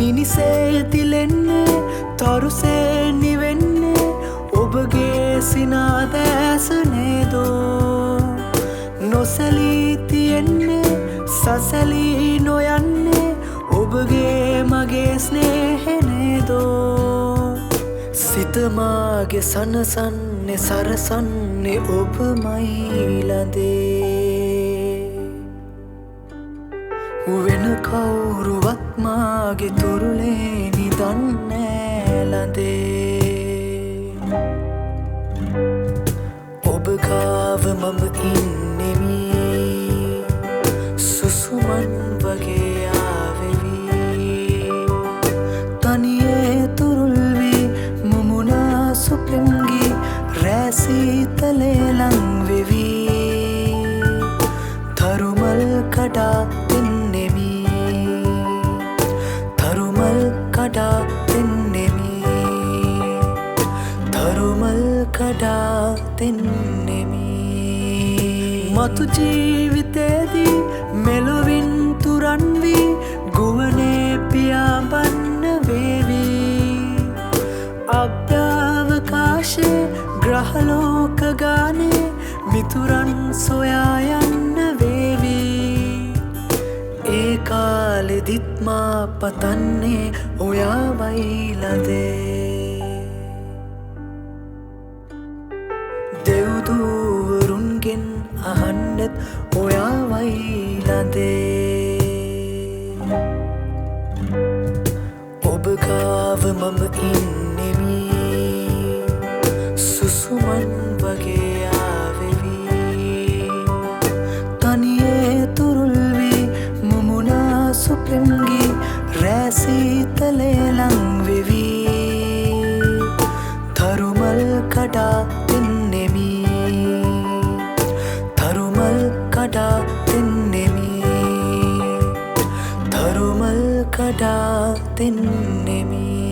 මිනිසේ තිලෙන්නේ තරුසේ නිවෙන්නේ ඔබගේ සිනාද ඇස නේදෝ නොසැලී තියෙන්නේ සසලී නොයන්නේ ඔබගේ මගේ ස්නේහෙ නේදෝ සිතමාගේ සනසන්නේ සරසන්නේ ඔබමයි ලදේ වෙන කවුරුවත් මාගේ තුරුලේ නිදන්නේ ලදේ ඔබ ගාව මම ඉන්නෙමි සුසුමන් වගේ ආවෙවි තනියේ තුරුල් වී මුමුණා සුපෙම්ගි රැසීතලේ ලං වෙවි තරුමල් කඩා දෙන්නෙමි තරුමල් කඩා දෙන්නෙමි තරුමල් කඩා දෙන්නෙමි මතු ජීවිතේදී මෙලොවින් තුරන් වී ගුවනේ පියාඹන්න වේවි අභ්‍යවකාශේ ග්‍රහලෝක ගානේ මිතුරන් සොයා යන්න වේවි ඒ කාලෙදිත් මා පතන්නේ ඔයාවයි ලදේ දෙව්දූවරුන්ගෙන් අහන්නෙත් ඔයාවයි ලදේ ඔබ ගාව මම ඉන්නෙමි සුසුමන් වගේ ආවෙවි තනියේ තුරුල් වී මුමුණා සුපෙම්ගි රැසීතලේ ලං වෙවි තරුමල් කඩා දෙන්නෙමි තරුමල් කඩා දෙන්නෙමි තරුමල් කඩා දෙන්නෙමි